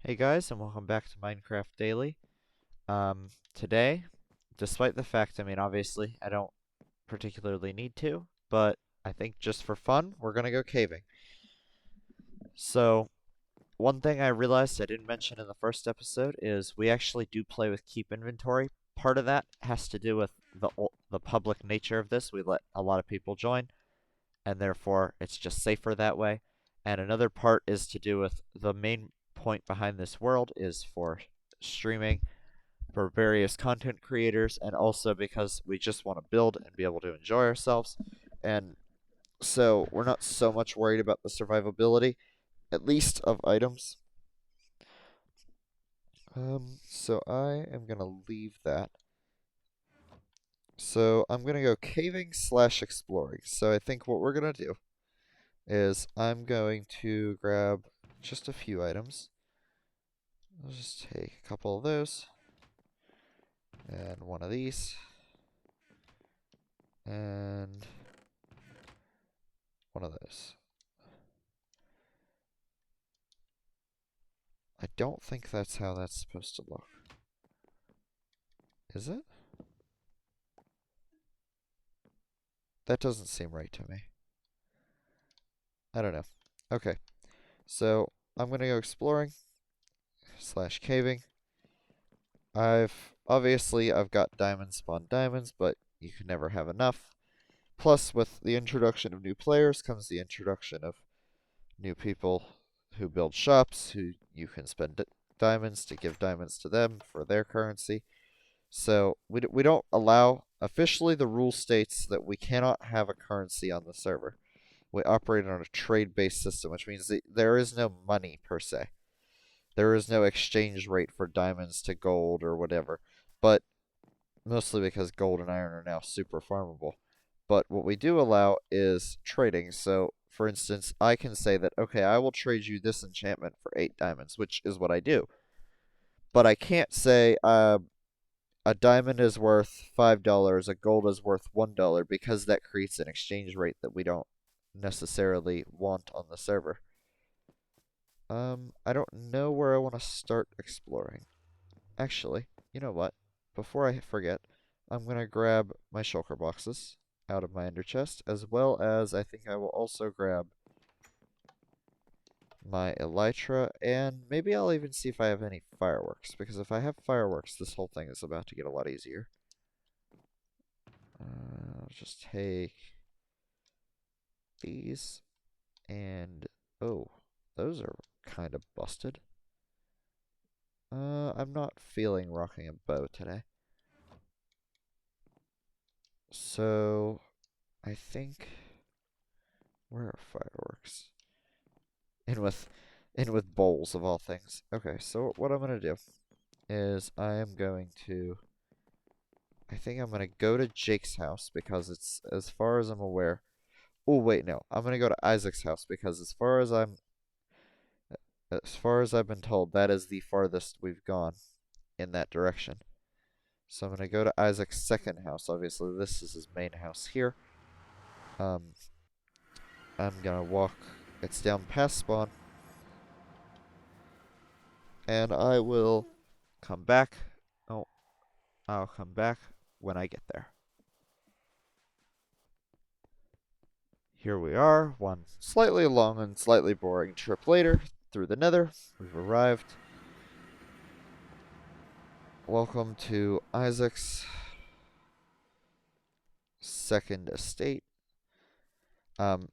Hey guys, and welcome back to Minecraft Daily. Today, despite the fact, obviously, I don't particularly need to, but I think just for fun, we're gonna go caving. So, one thing I realized I didn't mention in the first episode is we actually do play with keep inventory. Part of that has to do with the public nature of this. We let a lot of people join, and therefore it's just safer that way. And another part is to do with the main point behind this world is for streaming for various content creators, and also because we just want to build and be able to enjoy ourselves. And so we're not so much worried about the survivability, at least of items. So I am going to leave that. So I'm going to go caving slash exploring. So I think what we're going to do is I'm going to grab just a few items. I'll just take a couple of those and one of these and one of those. I don't think that's how that's supposed to look. Is it? That doesn't seem right to me. I don't know. Okay, so I'm gonna go exploring slash caving. I've got diamonds spawn diamonds, but you can never have enough. Plus, with the introduction of new players comes the introduction of new people who build shops, who you can spend diamonds to give diamonds to them for their currency. So we don't allow, officially the rule states that we cannot have a currency on the server. We operate on a trade-based system, which means that there is no money per se. There is no exchange rate for diamonds to gold or whatever, but mostly because gold and iron are now super farmable. But what we do allow is trading. So, for instance, I can say that, okay, I will trade you this enchantment for 8 diamonds, which is what I do. But I can't say, a diamond is worth $5, a gold is worth $1, because that creates an exchange rate that we don't necessarily want on the server. I don't know where I want to start exploring. Actually, you know what? Before I forget, I'm going to grab my shulker boxes out of my ender chest, as well as I think I will also grab my elytra, and maybe I'll even see if I have any fireworks, because if I have fireworks, this whole thing is about to get a lot easier. I'll just take these, and oh, those are kind of busted. I'm not feeling rocking a bow today. So, I think, where are fireworks? In with, in with bowls of all things. Okay, so what I'm gonna do is I am going to, I think I'm gonna go to Jake's house because it's, as far as I'm aware. Oh wait, no, I'm gonna go to Isaac's house because as far as I've been told, that is the farthest we've gone in that direction. So I'm going to go to Isaac's second house. Obviously, this is his main house here. Um, I'm going to walk. It's down past spawn. And I will come back. Oh, I'll come back when I get there. Here we are. One slightly long and slightly boring trip later through the nether. We've arrived. Welcome to Isaac's second estate.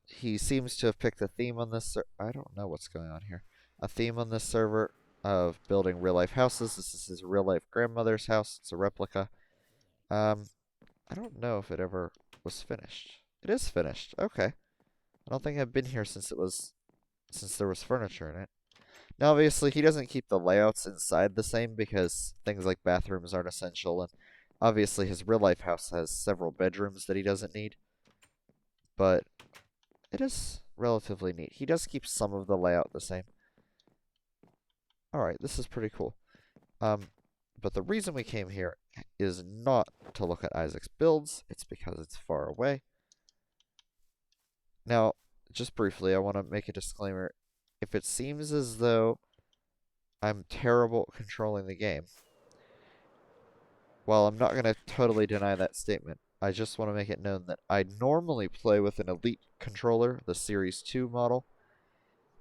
He seems to have picked a theme on this. I don't know what's going on here. A theme on this server of building real life houses. This is his real life grandmother's house. It's a replica. Um, I don't know if it ever was finished. It is finished. Okay. I don't think I've been here since there was furniture in it. Now, obviously, he doesn't keep the layouts inside the same because things like bathrooms aren't essential, and obviously his real life house has several bedrooms that he doesn't need. But it is relatively neat. He does keep some of the layout the same. Alright, this is pretty cool. But the reason we came here is not to look at Isaac's builds, it's because it's far away. Now, just briefly, I want to make a disclaimer. If it seems as though I'm terrible at controlling the game. While I'm not going to totally deny that statement, I just want to make it known that I normally play with an Elite controller, the Series 2 model,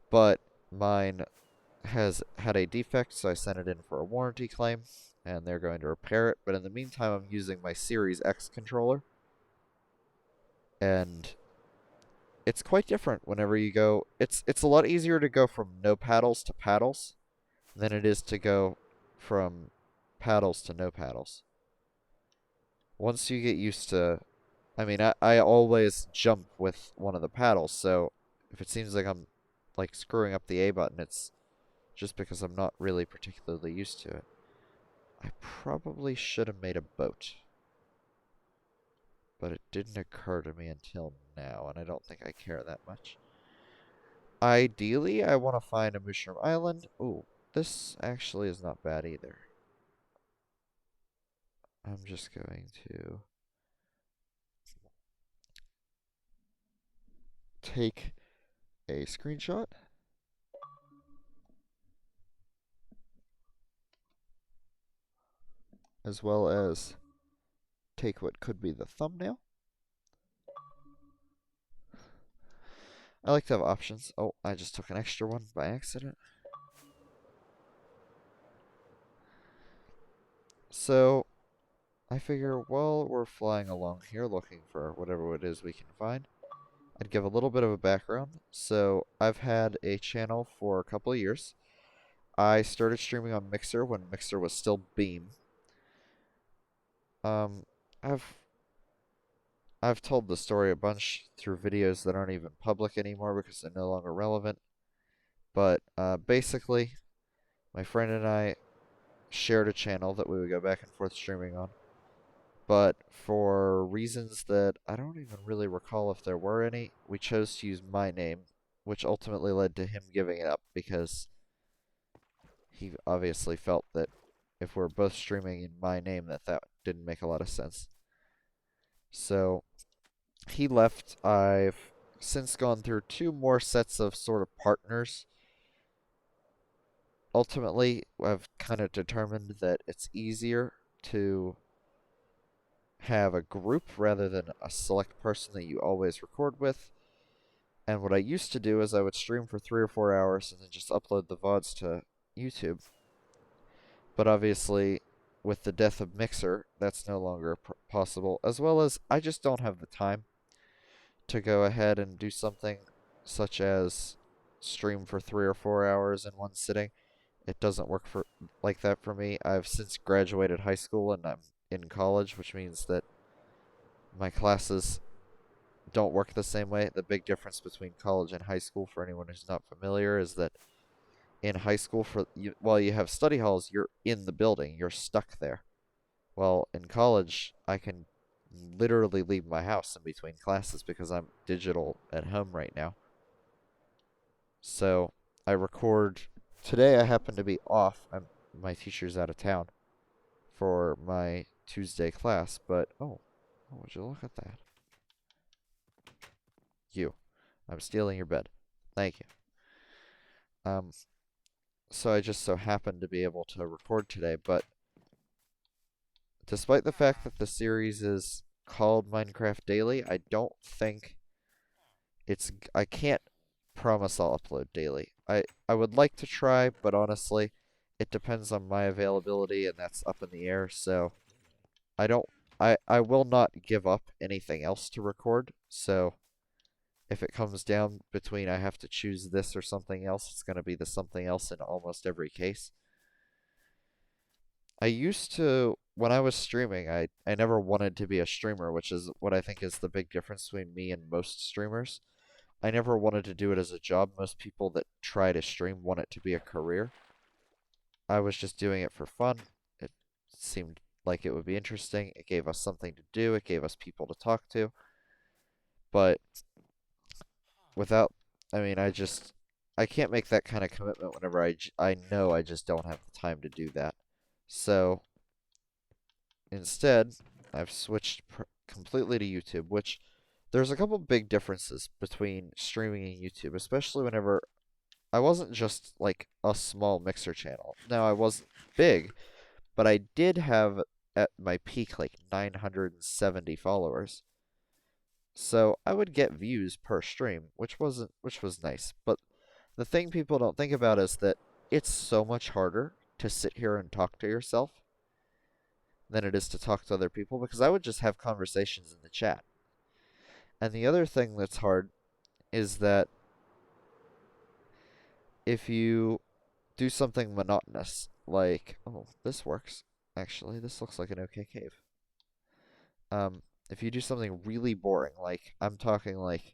but mine has had a defect, so I sent it in for a warranty claim, and they're going to repair it. But in the meantime, I'm using my Series X controller, and it's quite different whenever you go. It's a lot easier to go from no paddles to paddles than it is to go from paddles to no paddles. Once you get used to, I mean, I always jump with one of the paddles, so if it seems like I'm like screwing up the A button, it's just because I'm not really particularly used to it. I probably should have made a boat, but it didn't occur to me until now, and I don't think I care that much. Ideally, I want to find a mushroom island. Ooh, this actually is not bad either. I'm just going to take a screenshot, as well as take what could be the thumbnail. I like to have options. Oh, I just took an extra one by accident. So, I figure while we're flying along here looking for whatever it is we can find, I'd give a little bit of a background. So, I've had a channel for a couple of years. I started streaming on Mixer when Mixer was still Beam. Um, I've I've told the story a bunch through videos that aren't even public anymore because they're no longer relevant. But basically, my friend and I shared a channel that we would go back and forth streaming on. But for reasons that I don't even really recall if there were any, we chose to use my name, which ultimately led to him giving it up because he obviously felt that if we're both streaming in my name, that didn't make a lot of sense. So he left. I've since gone through two more sets of sort of partners. Ultimately, I've kind of determined that it's easier to have a group rather than a select person that you always record with. And what I used to do is I would stream for 3 or 4 hours and then just upload the VODs to YouTube. But obviously, with the death of Mixer, that's no longer possible, as well as I just don't have the time to go ahead and do something such as stream for 3 or 4 hours in one sitting. It doesn't work for like that for me. I've since graduated high school and I'm in college, which means that my classes don't work the same way. The big difference between college and high school, for anyone who's not familiar, is that in high school, while you have study halls, you're in the building, you're stuck there. Well, in college, I can literally leave my house in between classes because I'm digital at home right now. So I record. Today I happen to be off. My teacher's out of town for my Tuesday class, but oh, would you look at that? You. I'm stealing your bed. Thank you. Um, so I just so happened to be able to record today, but despite the fact that the series is called Minecraft Daily, I don't think I can't promise I'll upload daily. I would like to try, but honestly, it depends on my availability and that's up in the air, so I don't I will not give up anything else to record, so if it comes down between I have to choose this or something else, it's going to be the something else in almost every case. I used to, when I was streaming, I never wanted to be a streamer, which is what I think is the big difference between me and most streamers. I never wanted to do it as a job. Most people that try to stream want it to be a career. I was just doing it for fun. It seemed like it would be interesting. It gave us something to do. It gave us people to talk to. But without, I mean, I can't make that kind of commitment whenever I know I just don't have the time to do that. So instead, I've switched completely to YouTube, which there's a couple big differences between streaming and YouTube, especially whenever I wasn't just like a small Mixer channel. Now I wasn't big, but I did have at my peak like 970 followers. So I would get views per stream, which was nice. But the thing people don't think about is that it's so much harder to sit here and talk to yourself than it is to talk to other people because I would just have conversations in the chat. And the other thing that's hard is that if you do something monotonous, like, oh, this works. Actually, this looks like an okay cave. If you do something really boring, like I'm talking like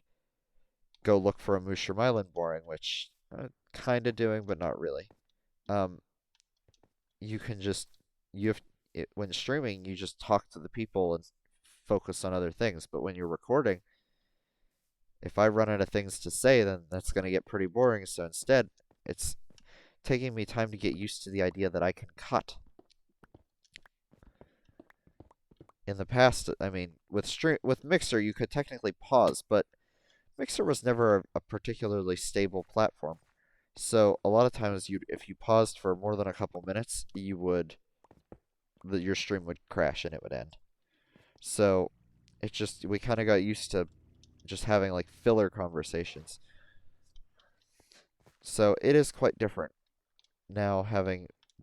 go look for a Mooshroom Island boring, which kind of doing, but not really. Um, you can just you have when streaming, you just talk to the people and focus on other things. But when you're recording, if I run out of things to say, then that's going to get pretty boring. So instead, it's taking me time to get used to the idea that I can cut. In the past, I mean, with Mixer, you could technically pause, but Mixer was never a particularly stable platform. So a lot of times, if you paused for more than a couple minutes, your stream would crash and it would end. So we kind of got used to just having like filler conversations. So it is quite different now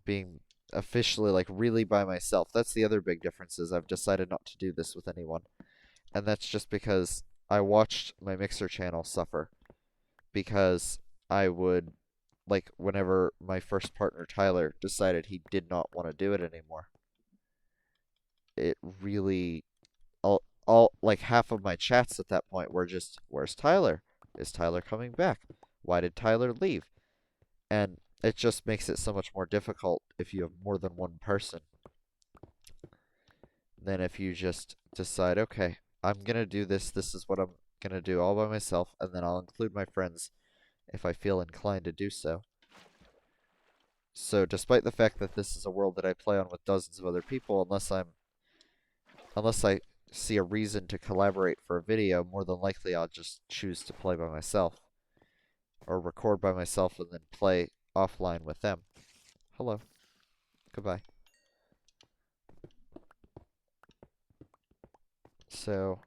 being officially like really by myself. That's the other big difference is I've decided not to do this with anyone. And that's just because I watched my Mixer channel suffer because I would like whenever my first partner Tyler decided he did not want to do it anymore. It really all like half of my chats at that point were just where's Tyler? Is Tyler coming back? Why did Tyler leave? And it just makes it so much more difficult if you have more than one person than if you just decide, okay, I'm going to do this. This is what I'm going to do all by myself, and then I'll include my friends if I feel inclined to do so. So, despite the fact that this is a world that I play on with dozens of other people, unless I see a reason to collaborate for a video, more than likely I'll just choose to play by myself or record by myself and then play offline with them. Hello. Goodbye. So,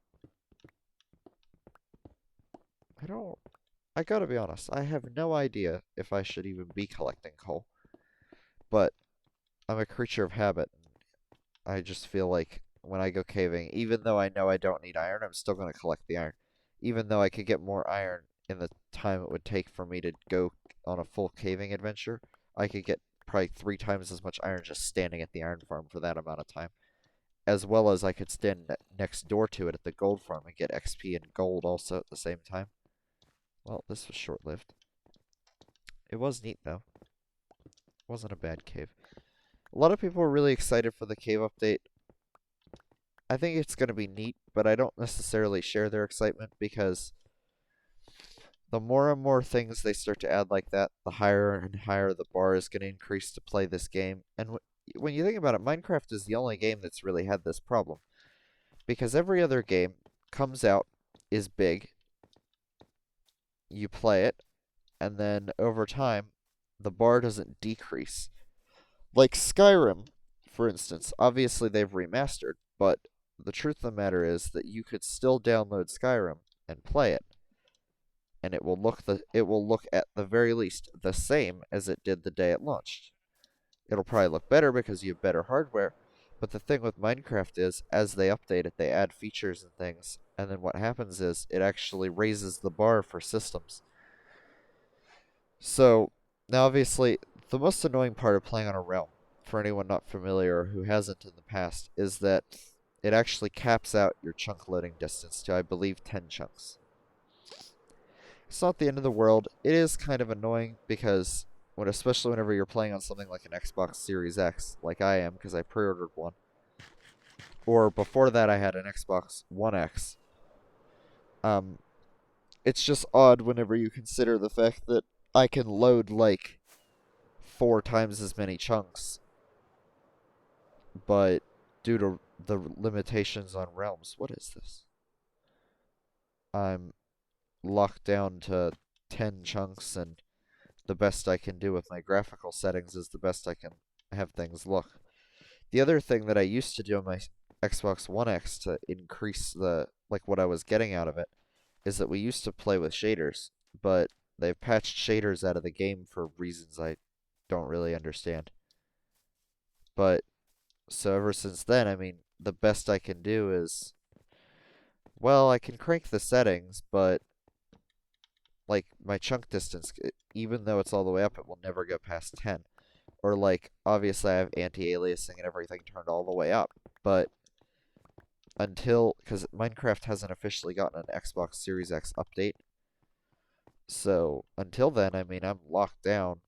I gotta be honest, I have no idea if I should even be collecting coal. But I'm a creature of habit. I just feel like when I go caving, even though I know I don't need iron, I'm still going to collect the iron. Even though I could get more iron in the time it would take for me to go on a full caving adventure, I could get probably 3 times as much iron just standing at the iron farm for that amount of time. As well as I could stand next door to it at the gold farm and get XP and gold also at the same time. Well, this was short-lived. It was neat, though. It wasn't a bad cave. A lot of people were really excited for the cave update. I think it's going to be neat, but I don't necessarily share their excitement because the more and more things they start to add like that, the higher and higher the bar is going to increase to play this game. And when you think about it, Minecraft is the only game that's really had this problem. Because every other game comes out, is big, you play it, and then over time, the bar doesn't decrease. Like Skyrim, for instance, obviously they've remastered, but the truth of the matter is that you could still download Skyrim and play it, and it will look at the very least the same as it did the day it launched. It'll probably look better because you have better hardware, but the thing with Minecraft is, as they update it, they add features and things, and then what happens is it actually raises the bar for systems. So, now obviously, the most annoying part of playing on a realm, for anyone not familiar or who hasn't in the past, is that it actually caps out your chunk loading distance to, I believe, 10 chunks. It's not the end of the world. It is kind of annoying because, especially whenever you're playing on something like an Xbox Series X, like I am, because I pre-ordered one, or before that I had an Xbox One X. It's just odd whenever you consider the fact that I can load like 4 times as many chunks, but due to the limitations on realms, what is this? I'm locked down to 10 chunks, and the best I can do with my graphical settings is the best I can have things look. The other thing that I used to do on my Xbox One X to increase the like what I was getting out of it is that we used to play with shaders, but they've patched shaders out of the game for reasons I don't really understand. But so ever since then, I mean, the best I can do is, well, I can crank the settings, but like my chunk distance, even though it's all the way up, it will never go past 10. Or like, obviously I have anti-aliasing and everything turned all the way up, but because Minecraft hasn't officially gotten an Xbox Series X update, so until then, I mean, I'm locked down.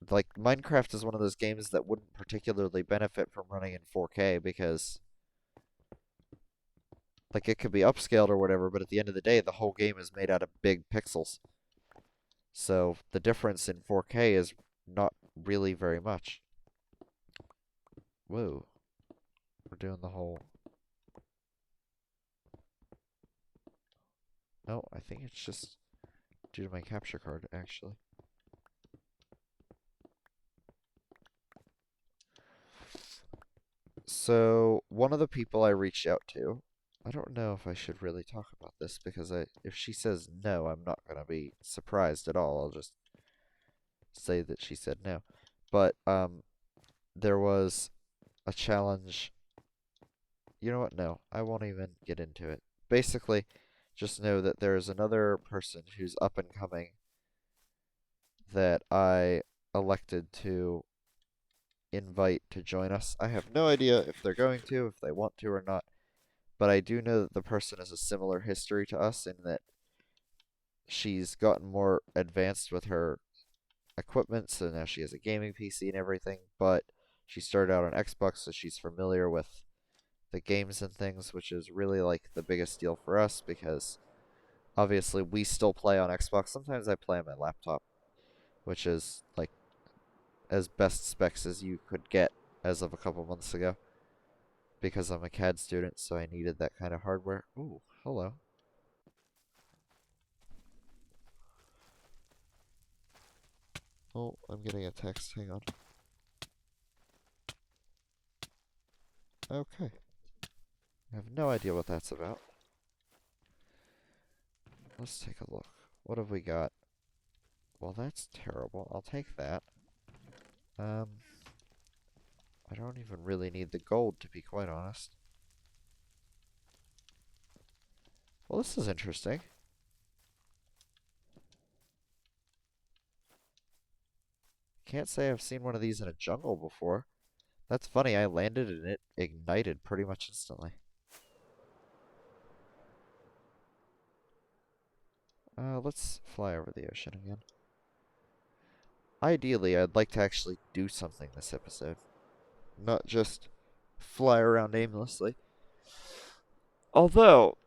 Like, Minecraft is one of those games that wouldn't particularly benefit from running in 4K because, like, it could be upscaled or whatever, but at the end of the day, the whole game is made out of big pixels. So the difference in 4K is not really very much. Whoa. We're doing the whole... No, I think it's just due to my capture card, actually. So, one of the people I reached out to, I don't know if I should really talk about this because if she says no, I'm not going to be surprised at all. I'll just say that she said no. But, there was a challenge. You know what? No, I won't even get into it. Basically, just know that there is another person who's up and coming that I elected to invite to join us. I have no idea if they're going to, if they want to or not, but I do know that the person has a similar history to us in that she's gotten more advanced with her equipment, so now she has a gaming PC and everything, but she started out on Xbox, so she's familiar with the games and things, which is really like the biggest deal for us because obviously we still play on Xbox. Sometimes I play on my laptop, which is like as best specs as you could get as of a couple months ago because I'm a CAD student, so I needed that kind of hardware. Ooh, hello. Oh, I'm getting a text. Hang on. Okay. I have no idea what that's about. Let's take a look. What have we got? Well, that's terrible. I'll take that. I don't even really need the gold, to be quite honest. Well, this is interesting. Can't say I've seen one of these in a jungle before. That's funny, I landed and it ignited pretty much instantly. Let's fly over the ocean again. Ideally, I'd like to actually do something this episode. Not just fly around aimlessly. Although,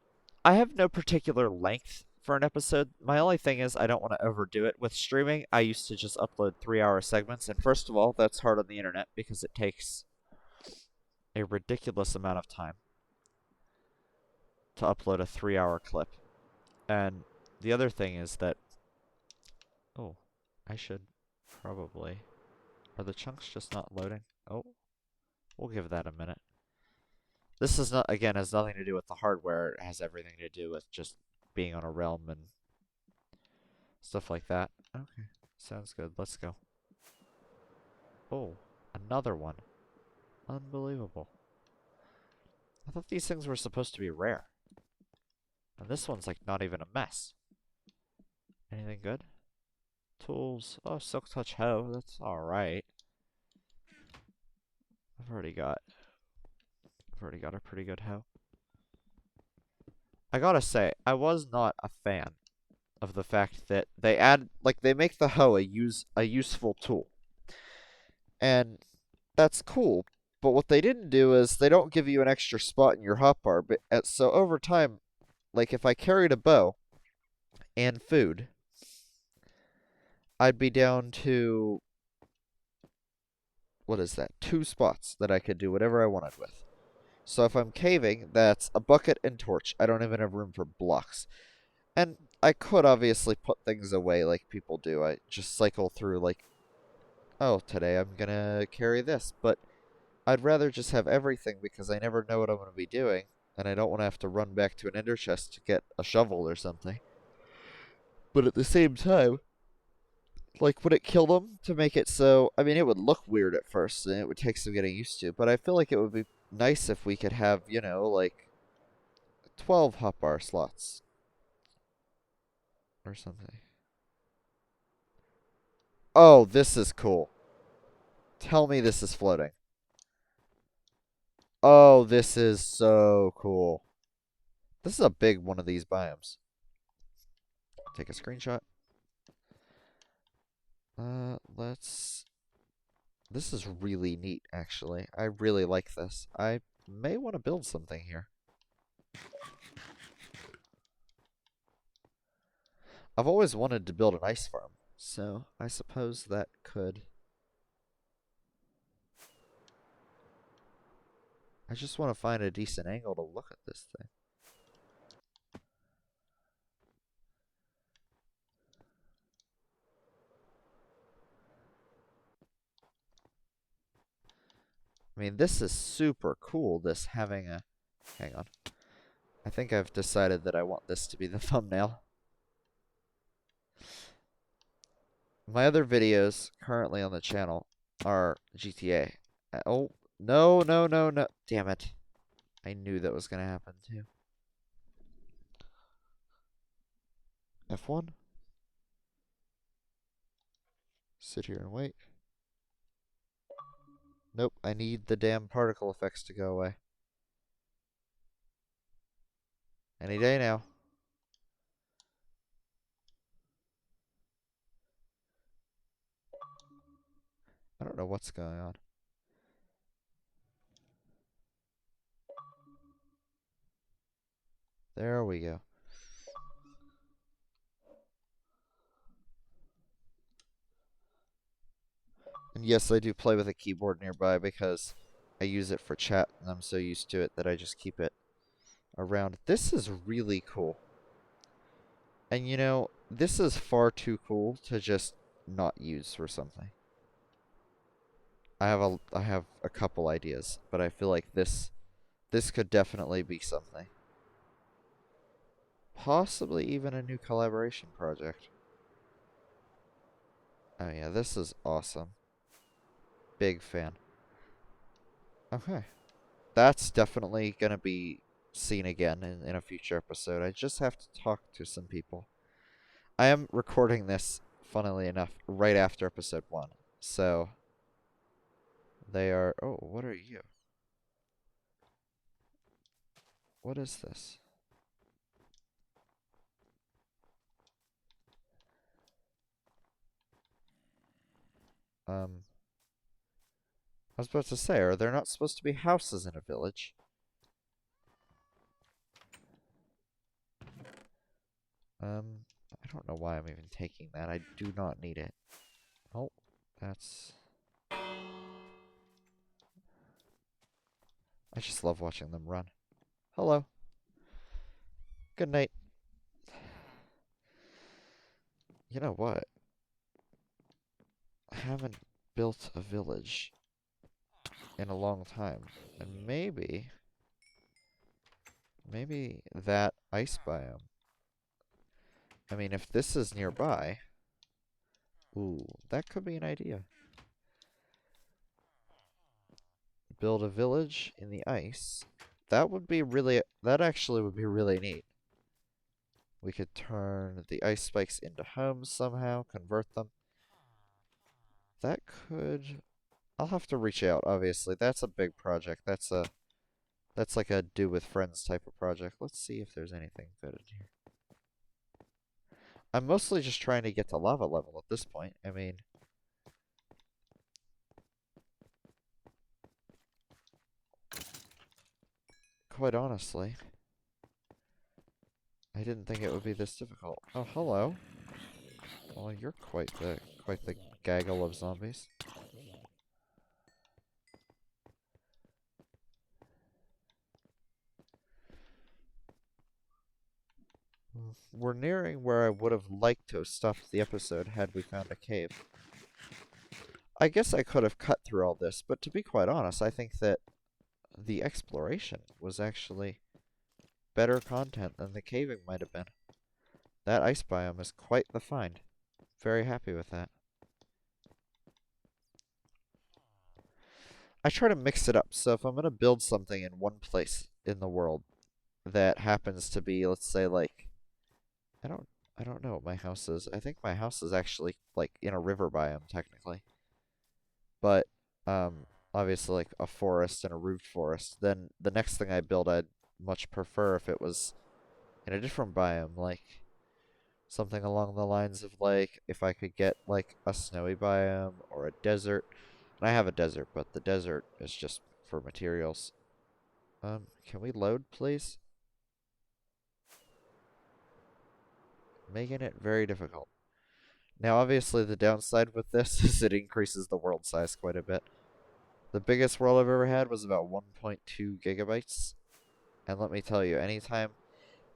I have no particular length for an episode. My only thing is I don't want to overdo it. With streaming, I used to just upload 3-hour segments, and first of all, that's hard on the internet because it takes a ridiculous amount of time to upload a 3-hour clip. And the other thing is that... Oh, I should probably... Are the chunks just not loading? Oh, we'll give that a minute. This is not, again, has nothing to do with the hardware. It has everything to do with just being on a realm and stuff like that. Okay, sounds good. Let's go. Oh, another one. Unbelievable. I thought these things were supposed to be rare. And this one's like not even a mess. Anything good? Tools. Oh, Silk Touch Hoe. That's alright. I've already got a pretty good hoe. I gotta say, I was not a fan of the fact that they make the hoe a useful tool. And that's cool, but what they didn't do is they don't give you an extra spot in your hotbar. But so over time, like if I carried a bow and food, I'd be down to, what is that? 2 spots that I could do whatever I wanted with. So if I'm caving, that's a bucket and torch. I don't even have room for blocks. And I could obviously put things away like people do. I just cycle through like, oh, today I'm gonna carry this, but I'd rather just have everything because I never know what I'm gonna be doing, and I don't want to have to run back to an ender chest to get a shovel or something. But at the same time, like, would it kill them to make it so? I mean, it would look weird at first, and it would take some getting used to, but I feel like it would be nice if we could have, you know, like 12 hotbar slots or something. Oh, this is cool. Tell me this is floating. Oh, this is so cool. This is a big one of these biomes. Take a screenshot. Let's... This is really neat, actually. I really like this. I may want to build something here. I've always wanted to build an ice farm, so I suppose that could... I just want to find a decent angle to look at this thing. I mean, this is super cool, this having a... Hang on. I think I've decided that I want this to be the thumbnail. My other videos currently on the channel are GTA. Oh, no, no, no, no. Damn it. I knew that was going to happen too. F1. Sit here and wait. Nope, I need the damn particle effects to go away. Any day now. I don't know what's going on. There we go. And yes, I do play with a keyboard nearby because I use it for chat and I'm so used to it that I just keep it around. This is really cool. And you know, this is far too cool to just not use for something. I have a couple ideas, but I feel like this could definitely be something. Possibly even a new collaboration project. Oh yeah, this is awesome. Big fan. Okay. That's definitely gonna be seen again in a future episode. I just have to talk to some people. I am recording this, funnily enough, right after episode 1. So, they are... Oh, what are you? What is this? I was about to say, are there not supposed to be houses in a village? I don't know why I'm even taking that. I do not need it. Oh, that's... I just love watching them run. Hello. Good night. You know what? I haven't built a village in a long time. And maybe that ice biome. I mean, if this is nearby... Ooh, that could be an idea. Build a village in the ice. That would be really... That actually would be really neat. We could turn the ice spikes into homes somehow, convert them. That could... I'll have to reach out, obviously. That's a big project. That's like a do with friends type of project. Let's see if there's anything good in here. I'm mostly just trying to get to lava level at this point. I mean... Quite honestly, I didn't think it would be this difficult. Oh, hello. Well, you're quite the gaggle of zombies. We're nearing where I would have liked to have stopped the episode had we found a cave. I guess I could have cut through all this, but to be quite honest, I think that the exploration was actually better content than the caving might have been. That ice biome is quite the find. Very happy with that. I try to mix it up, so if I'm going to build something in one place in the world that happens to be, let's say, like, I don't I don't know what my house is. I think my house is actually like in a river biome technically. But um obviously like a forest and a root forest. Then the next thing I build I'd much prefer if it was in a different biome, like something along the lines of like if I could get like a snowy biome or a desert. And I have a desert, but the desert is just for materials. Can we load please? Making it very difficult. Now, obviously, the downside with this is it increases the world size quite a bit. The biggest world I've ever had was about 1.2 gigabytes. And let me tell you, anytime...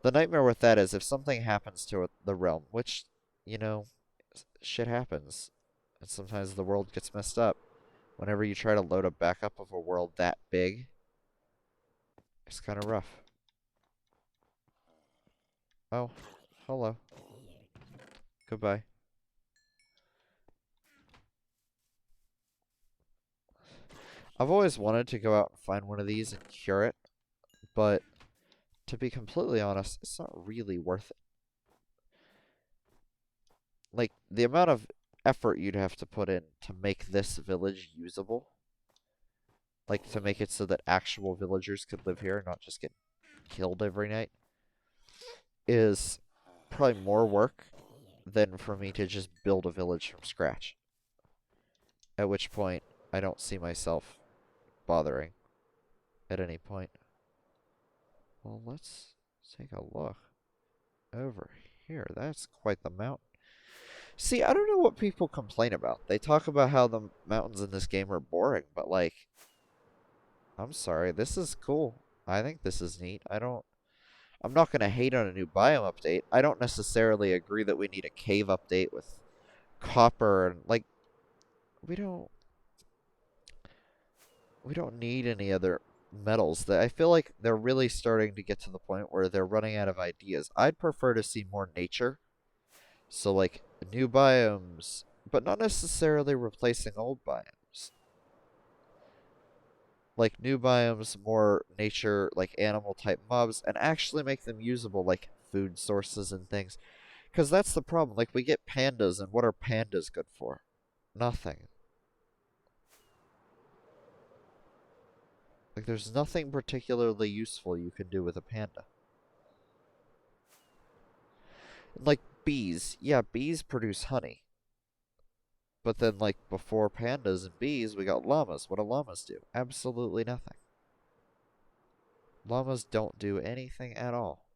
The nightmare with that is if something happens to the realm, which, you know, shit happens. And sometimes the world gets messed up. Whenever you try to load a backup of a world that big, it's kind of rough. Oh, hello. Goodbye. I've always wanted to go out and find one of these and cure it, but to be completely honest, it's not really worth it. Like, the amount of effort you'd have to put in to make this village usable, like to make it so that actual villagers could live here and not just get killed every night, is probably more work than for me to just build a village from scratch. At which point, I don't see myself bothering at any point. Well, let's take a look over here. That's quite the mountain. See, I don't know what people complain about. They talk about how the mountains in this game are boring, but like, I'm sorry, this is cool. I think this is neat. I'm not going to hate on a new biome update. I don't necessarily agree that we need a cave update with copper and like we don't we don't need any other metals. That I feel like they're really starting to get to the point where they're running out of ideas. I'd prefer to see more nature. So like new biomes, but not necessarily replacing old biomes. Like new biomes, more nature, like animal type mobs, and actually make them usable, like food sources and things. Because that's the problem. Like we get pandas, and what are pandas good for? Nothing. Like there's nothing particularly useful you can do with a panda. Like bees, yeah, bees produce honey. But then, like, before pandas and bees, we got llamas. What do llamas do? Absolutely nothing. Llamas don't do anything at all.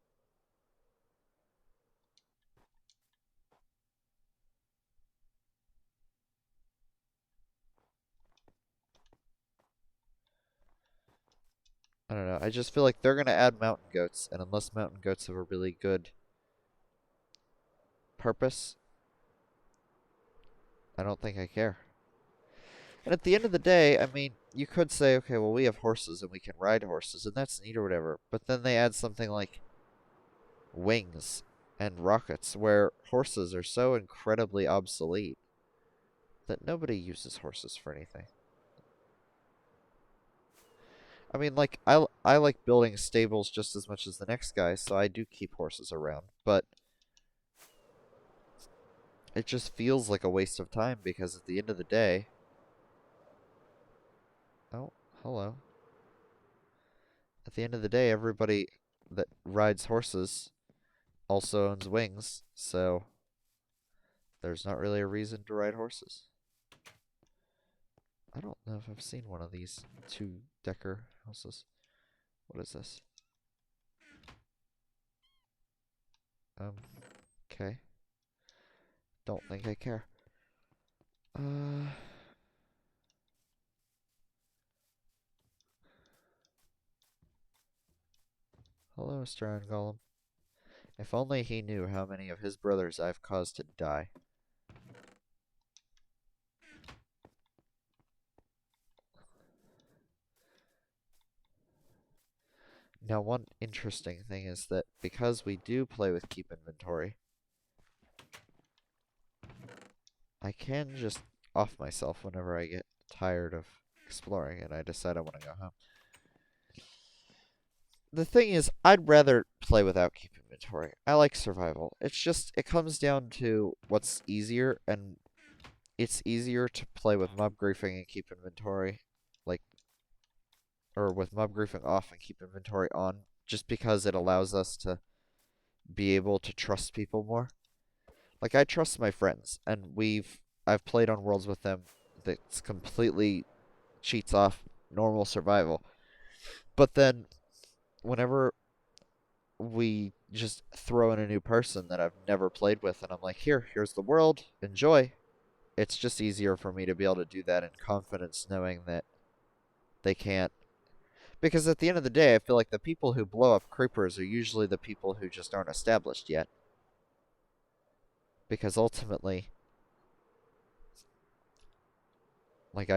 I don't know. I just feel like they're going to add mountain goats, and unless mountain goats have a really good purpose, I don't think I care. And at the end of the day, I mean, you could say, okay, well, we have horses and we can ride horses, and that's neat or whatever. But then they add something like wings and rockets, where horses are so incredibly obsolete that nobody uses horses for anything. I mean, like, I like building stables just as much as the next guy, so I do keep horses around. But it just feels like a waste of time because at the end of the day... Oh, hello. At the end of the day, everybody that rides horses also owns wings, so there's not really a reason to ride horses. I don't know if I've seen one of these two-decker houses. What is this? Okay. Don't think I care. Uh... Hello, Mr. Iron Golem. If only he knew how many of his brothers I've caused to die. Now, one interesting thing is that because we do play with keep inventory, I can just off myself whenever I get tired of exploring and I decide I want to go home. The thing is, I'd rather play without keep inventory. I like survival. It's just, it comes down to what's easier, and it's easier to play with mob griefing and keep inventory, like, or with mob griefing off and keep inventory on, just because it allows us to be able to trust people more. Like, I trust my friends, and I've played on worlds with them that's completely cheats off normal survival. But then, whenever we just throw in a new person that I've never played with, and I'm like, here's the world, enjoy. It's just easier for me to be able to do that in confidence, knowing that they can't. Because at the end of the day, I feel like the people who blow up creepers are usually the people who just aren't established yet. Because ultimately, like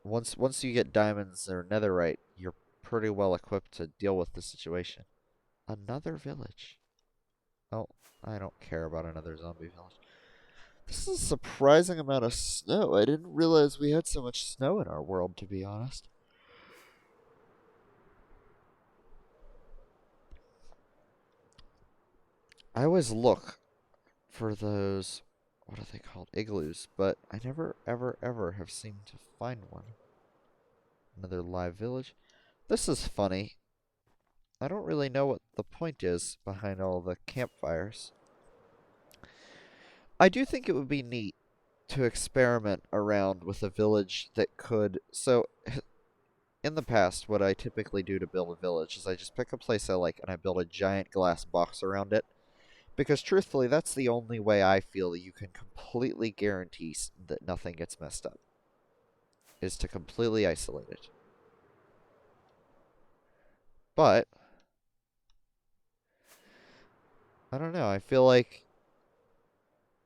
once you get diamonds or netherite, you're pretty well equipped to deal with the situation. Another village. Oh, I don't care about another zombie village. This is a surprising amount of snow. I didn't realize we had so much snow in our world, to be honest. I always look for those, what are they called? Igloos, but I never, ever, ever have seemed to find one. Another live village. This is funny. I don't really know what the point is behind all the campfires. I do think it would be neat to experiment around with a village that could. So, in the past, what I typically do to build a village is I just pick a place I like and I build a giant glass box around it. Because truthfully, that's the only way I feel that you can completely guarantee that nothing gets messed up, is to completely isolate it. But, I don't know, I feel like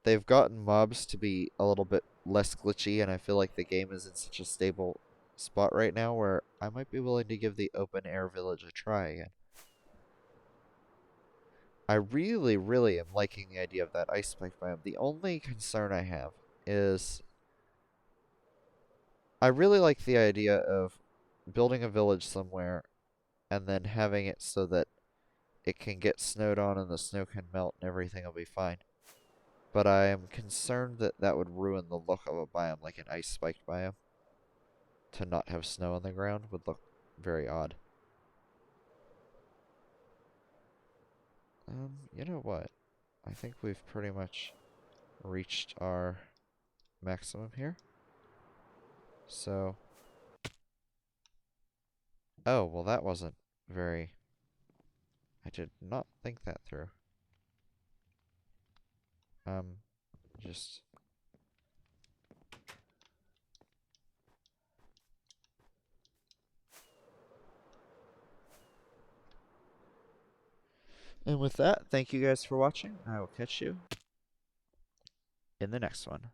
they've gotten mobs to be a little bit less glitchy, and I feel like the game is in such a stable spot right now where I might be willing to give the open air village a try again. I really, really am liking the idea of that ice spike biome. The only concern I have is I really like the idea of building a village somewhere and then having it so that it can get snowed on and the snow can melt and everything will be fine. But I am concerned that that would ruin the look of a biome, like an ice spiked biome. To not have snow on the ground would look very odd. You know what? I think we've pretty much reached our maximum here. So, oh, well that wasn't very, I did not think that through. Um, just, and with that, thank you guys for watching. I will catch you in the next one.